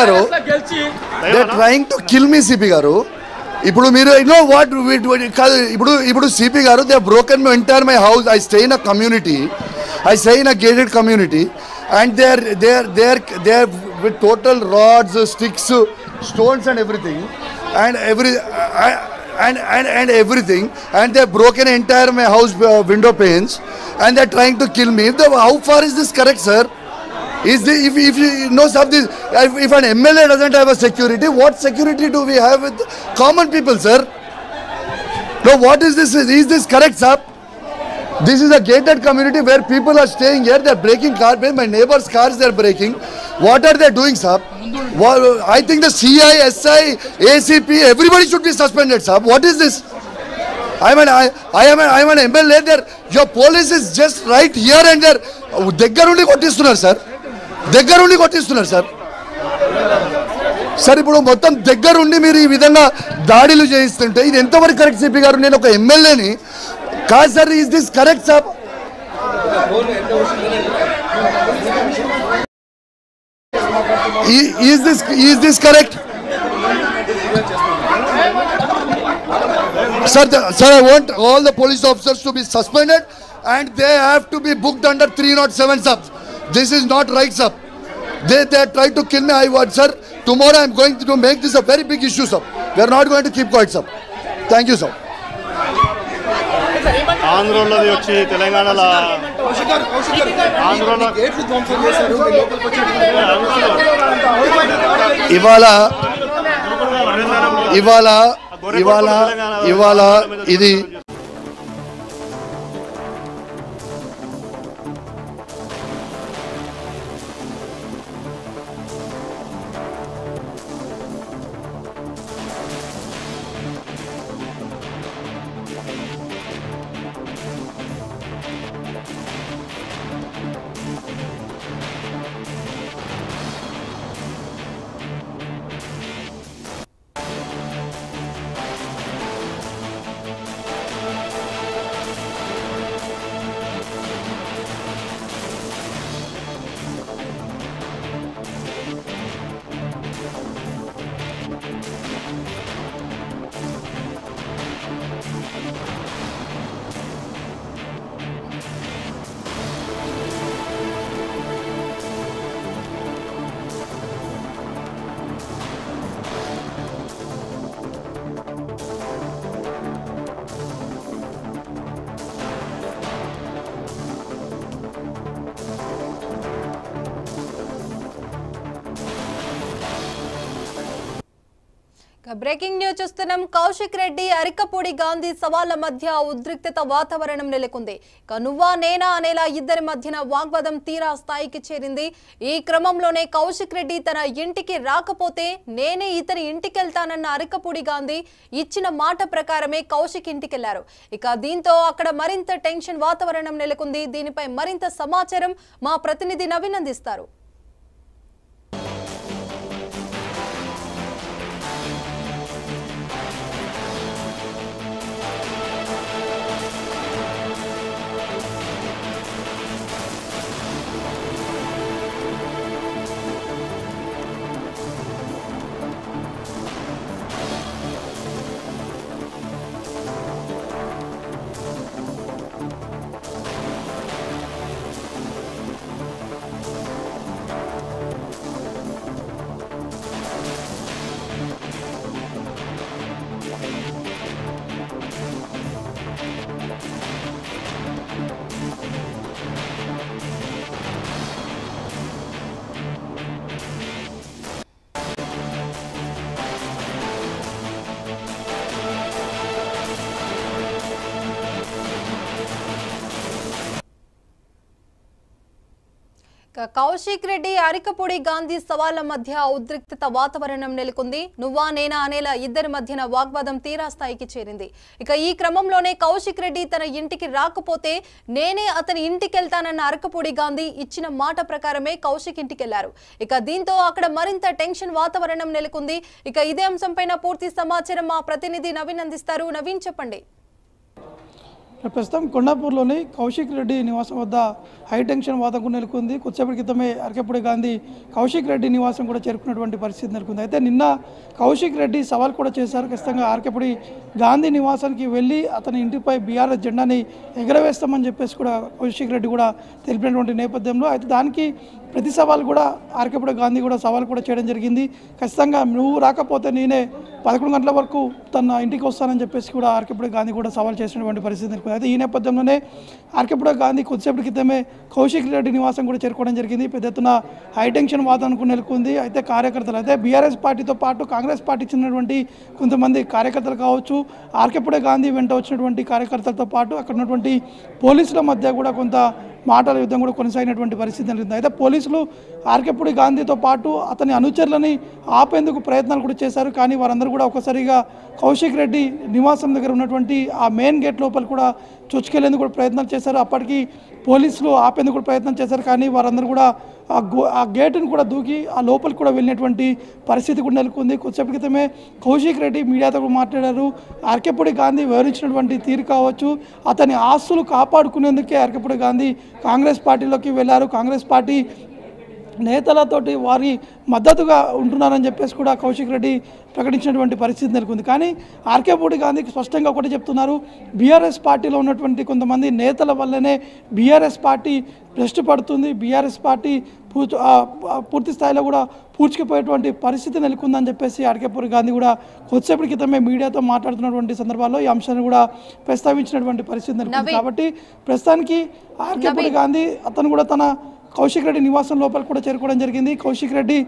గారు they trying to kill me CP గారు. ఇప్పుడు మీరు నో వాట్ కాదు, ఇప్పుడు సిపి గారు they broken my entire my house. I stay in a community, I stay in a gated community and they are with total rods, sticks, stones and everything and everything, and they have broken entire my house window panes and they are trying to kill me. How far is this correct, sir? Is the, if you know something, if an MLA doesn't have a security, what security do we have with common people, sir? No, what is this? Is this correct, sir? This is a gated community where people are staying here. They are breaking cars. My neighbors' cars they are breaking. What are they doing, sir? I think the CI, SI, ACP, everybody should be suspended, sir. What is this? I am an MLA there. Your police is just right here and there. Deggarundi kottistunar, sir. Deggarundi kottistunar, sir. Sir ఇప్పుడు మొత్తం దగ్గరుండి మీరు ఈ విధంగా దాడులు చేయిస్తుంటే ఇది ఎంతవరకు correct CP గారు? నేను ఒక ఎమ్మెల్యేని కాదు sir. Is this correct sir? Is this correct sir? I want all the police officers to be suspended and they have to be booked under 307 sub. This is not right, sir. They try to kill me. I want, sir, tomorrow I am going to make this a very big issue, sir. We are not going to keep quiet, sir. Thank you, sir. ఆంధ్రలోది వచ్చి తెలంగాణలో ఇవాళ ఇది breaking news చూస్తున్నాం. కౌశిక్ రెడ్డి అరికపూడి గాంధీ సవాళ్ల మధ్య ఉద్రిక్తత వాతావరణం నెలకొంది. నువ్వా నేనా అనేలా ఇద్దరి మధ్యన వాగ్వాదం తీరా స్థాయికి చేరింది. ఈ క్రమంలోనే కౌశిక్ రెడ్డి తన ఇంటికి రాకపోతే నేనే ఇతని ఇంటికెళ్తానన్న అరికపూడి గాంధీ ఇచ్చిన మాట ప్రకారమే కౌశిక్ ఇంటికెళ్లారు. దీంతో అక్కడ మరింత టెన్షన్ వాతావరణం నెలకొంది. దీనిపై మరింత సమాచారం మా ప్రతినిధి నవీన్ అందిస్తారు. కౌశిక్ రెడ్డి అరికపూడి గాంధీ సవాళ్ల మధ్య ఉద్రిక్తత వాతావరణం నెలకొంది. నువ్వా నేనా అనేలా ఇద్దరి మధ్యన వాగ్వాదం తీరా స్థాయికి చేరింది. ఈ క్రమంలోనే కౌశిక్ రెడ్డి తన ఇంటికి రాకపోతే నేనే అతని ఇంటికెళ్తానన్న అరికపూడి గాంధీ ఇచ్చిన మాట ప్రకారమే కౌశిక్ ఇంటికెళ్లారు. దీంతో అక్కడ మరింత టెన్షన్ వాతావరణం నెలకొంది. ఇదే అంశంపైన పూర్తి సమాచారం మా ప్రతినిధి నవీన్ అందిస్తారు. నవీన్, చెప్పండి. ప్రస్తుతం కొండాపూర్లోని కౌశిక్ రెడ్డి నివాసం వద్ద హైటెన్షన్ వాతావరణం నెలకొంది. కొద్దిసేపటి క్రితమే అరకపూడి గాంధీ కౌశిక్ రెడ్డి నివాసం కూడా చేరుకున్నటువంటి పరిస్థితి నెలకొంది. అయితే నిన్న కౌశిక్ రెడ్డి సవాల్ కూడా చేశారు. ఖచ్చితంగా అరకపూడి గాంధీ నివాసానికి వెళ్ళి అతని ఇంటిపై బీఆర్ఎస్ జెండాని ఎగరవేస్తామని చెప్పేసి కూడా కౌశిక్ రెడ్డి కూడా తెలిపినటువంటి నేపథ్యంలో అయితే దానికి ప్రతి సవాల్ కూడా అరకపూడి గాంధీ కూడా సవాల్ కూడా చేయడం జరిగింది. ఖచ్చితంగా నువ్వు రాకపోతే నేనే 11 గంటల వరకు తన ఇంటికి వస్తానని చెప్పేసి కూడా అరకపూడి గాంధీ కూడా సవాల్ చేసినటువంటి పరిస్థితి నెలకొంది. అయితే ఈ నేపథ్యంలోనే అరకపూడి గాంధీ కొద్దిసేపటి క్రితమే కౌశిక్ రెడ్డి నివాసం కూడా చేరుకోవడం జరిగింది. పెద్ద ఎత్తున హైటెన్షన్ వాతావరణం నెలకొంది. అయితే కార్యకర్తలు అయితే బీఆర్ఎస్ పార్టీతో పాటు కాంగ్రెస్ పార్టీకి చెందినటువంటి కొంతమంది కార్యకర్తలు కావచ్చు, అరకపూడి గాంధీ వెంట వచ్చినటువంటి కార్యకర్తలతో పాటు అక్కడ ఉన్నటువంటి పోలీసుల మధ్య కూడా కొంత మాటల యుద్ధం కూడా కొనసాగినటువంటి పరిస్థితి నెలకొంది. అయితే పోలీసులు అరకపూడి గాంధీతో పాటు అతని అనుచరులని ఆపేందుకు ప్రయత్నాలు కూడా చేశారు. కానీ వారందరూ కూడా ఒకసారిగా కౌశిక్ రెడ్డి నివాసం దగ్గర ఉన్నటువంటి ఆ మెయిన్ గేట్ లోపల కూడా చొచ్చుకెళ్లేందుకు కూడా ప్రయత్నాలు చేశారు. అప్పటికి పోలీసులు ఆపేందుకు కూడా ప్రయత్నం చేశారు. కానీ వారందరూ కూడా ఆ గేటును కూడా దూకి ఆ లోపలికి కూడా వెళ్ళినటువంటి పరిస్థితి కూడా నెలకొంది. కొద్దిసేపటి క్రితమే కౌశిక్ రెడ్డి మీడియాతో కూడా మాట్లాడారు. అరకపూడి గాంధీ వివరించినటువంటి తీరు కావచ్చు, అతని ఆస్తులు కాపాడుకునేందుకే అరకపూడి గాంధీ కాంగ్రెస్ పార్టీలోకి వెళ్ళారు. కాంగ్రెస్ పార్టీ నేతలతోటి వారి మద్దతుగా ఉంటున్నారని చెప్పేసి కూడా కౌశిక్ రెడ్డి ప్రకటించినటువంటి పరిస్థితి నెలకొంది. కానీ అరకపూడి గాంధీకి స్పష్టంగా ఒకటి చెప్తున్నారు, బీఆర్ఎస్ పార్టీలో ఉన్నటువంటి కొంతమంది నేతల వల్లనే బీఆర్ఎస్ పార్టీ భ్రష్టు పడుతుంది, బీఆర్ఎస్ పార్టీ పూర్తి స్థాయిలో కూడా పూడ్చుకుపోయేటువంటి పరిస్థితి నెలకొందని చెప్పేసి అరకపూడి గాంధీ కూడా కొద్దిసేపటి క్రితమే మీడియాతో మాట్లాడుతున్నటువంటి సందర్భాల్లో ఈ అంశాన్ని కూడా ప్రస్తావించినటువంటి పరిస్థితి నెలకొంది. కాబట్టి ప్రస్తుతానికి అరకపూడి గాంధీ అతను కూడా తన కౌశిక్ రెడ్డి నివాసం లోపల కూడా చేరుకోవడం జరిగింది. కౌశిక్ రెడ్డి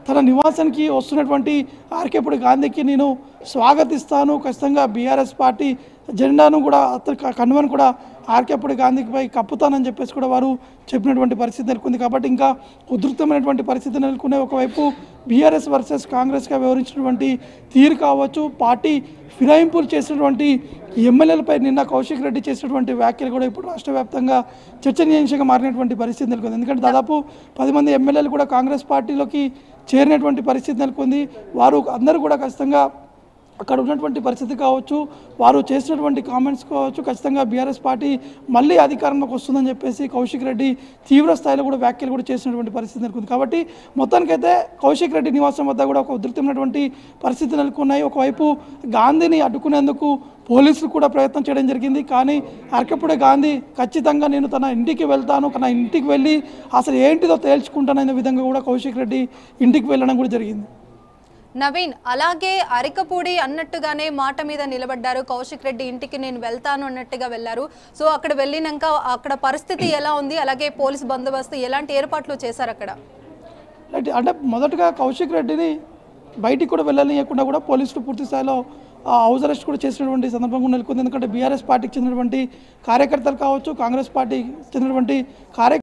తన నివాసానికి వస్తున్నటువంటి అరకపూడి గాంధీకి నేను స్వాగతిస్తాను, ఖచ్చితంగా బీఆర్ఎస్ పార్టీ జెండాను కూడా అతని కన్వను కూడా అరకపూడి గాంధీపై కప్పుతానని చెప్పేసి కూడా వారు చెప్పినటువంటి పరిస్థితి నెలకొంది. కాబట్టి ఇంకా ఉధృతమైనటువంటి పరిస్థితి నెలకొనే ఒకవైపు బీఆర్ఎస్ వర్సెస్ కాంగ్రెస్గా వ్యవహరించినటువంటి తీరు కావచ్చు, పార్టీ ఫిరాయింపులు చేసినటువంటి ఎమ్మెల్యేలపై నిన్న కౌశిక్ రెడ్డి చేసినటువంటి వ్యాఖ్యలు కూడా ఇప్పుడు రాష్ట్ర వ్యాప్తంగా చర్చనీయాంశంగా మారినటువంటి పరిస్థితి నెలకొంది. ఎందుకంటే దాదాపు 10 మంది ఎమ్మెల్యేలు కూడా కాంగ్రెస్ పార్టీలోకి చేరినటువంటి పరిస్థితి నెలకొంది. వారు అందరూ కూడా ఖచ్చితంగా అక్కడ ఉన్నటువంటి పరిస్థితి కావచ్చు, వారు చేసినటువంటి కామెంట్స్ కావచ్చు, ఖచ్చితంగా బీఆర్ఎస్ పార్టీ మళ్ళీ అధికారంలోకి వస్తుందని చెప్పేసి కౌశిక్ రెడ్డి తీవ్ర స్థాయిలో కూడా వ్యాఖ్యలు కూడా చేసినటువంటి పరిస్థితి నెలకొంది. కాబట్టి మొత్తానికైతే కౌశిక్ రెడ్డి నివాసం వద్ద కూడా ఒక ఉధృతమైనటువంటి పరిస్థితి నెలకొన్నాయి. ఒకవైపు గాంధీని అడ్డుకునేందుకు పోలీసులు కూడా ప్రయత్నం చేయడం జరిగింది. కానీ అరకపూడి గాంధీ ఖచ్చితంగా నేను తన ఇంటికి వెళ్తాను, తన ఇంటికి వెళ్ళి అసలు ఏంటిదో తేల్చుకుంటాననే విధంగా కూడా కౌశిక్ రెడ్డి ఇంటికి వెళ్ళడం కూడా జరిగింది. నవీన్, అలాగే అరకపూడి అన్నట్టుగానే మాట మీద నిలబడ్డారు. కౌశిక్ రెడ్డి ఇంటికి నేను వెళ్తాను అన్నట్టుగా వెళ్ళారు. సో అక్కడ వెళ్ళినాక అక్కడ పరిస్థితి ఎలా ఉంది, అలాగే పోలీస్ బందోబస్తు ఎలాంటి ఏర్పాట్లు చేశారు అక్కడ? అంటే మొదటగా కౌశిక్ రెడ్డిని బయటికి కూడా వెళ్ళనియకుండా కూడా పోలీసులు పూర్తి స్థాయిలో హౌస్ అరెస్ట్ కూడా చేసినటువంటి సందర్భం కూడా నెలకొంది. ఎందుకంటే బీఆర్ఎస్ పార్టీకి చెందినటువంటి కార్యకర్తలు కావచ్చు, కాంగ్రెస్ పార్టీకి చెందినటువంటి